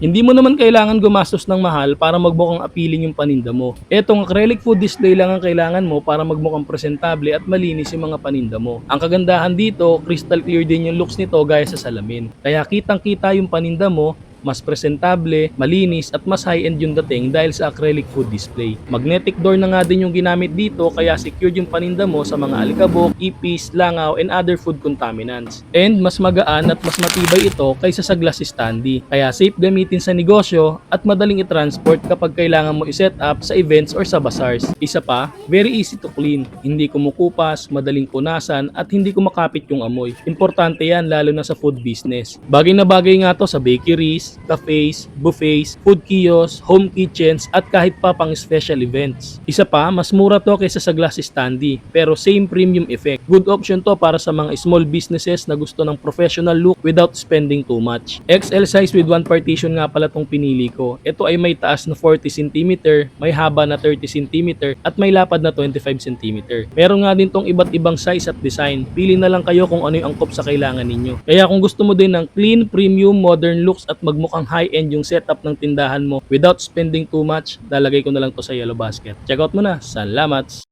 Hindi mo naman kailangan gumastos ng mahal para magmukhang appealing yung paninda mo. Etong acrylic food display lang ang kailangan mo para magmukhang presentable at malinis yung mga paninda mo. Ang kagandahan dito, crystal clear din yung looks nito gaya sa salamin. Kaya kitang-kita yung paninda mo, mas presentable, malinis at mas high-end yung dating dahil sa acrylic food display. Magnetic door na nga din yung ginamit dito kaya secured yung paninda mo sa mga alikabok, ipis, langaw, and other food contaminants. And mas magaan at mas matibay ito kaysa sa glass standee. Kaya safe gamitin sa negosyo at madaling i-transport kapag kailangan mo i-set up sa events or sa bazaars. Isa pa, very easy to clean. Hindi kumukupas, madaling punasan at hindi kumakapit yung amoy. Importante yan lalo na sa food business. Bagay na bagay nga to sa bakeries, cafes, buffets, food kiosks, home kitchens at kahit pa pang special events. Isa pa, mas mura to kaysa sa glass standee pero same premium effect. Good option to para sa mga small businesses na gusto ng professional look without spending too much. XL size with one partition nga pala tong pinili ko. Ito ay may taas na 40 cm, may haba na 30 cm at may lapad na 25 cm. Meron nga din tong iba't ibang size at design. Pili na lang kayo kung ano yung angkop sa kailangan ninyo. Kaya kung gusto mo din ng clean, premium, modern looks at magmukhang high-end yung setup ng tindahan mo without spending too much, lalagay ko na lang to sa yellow basket. Check out mo na. Salamat!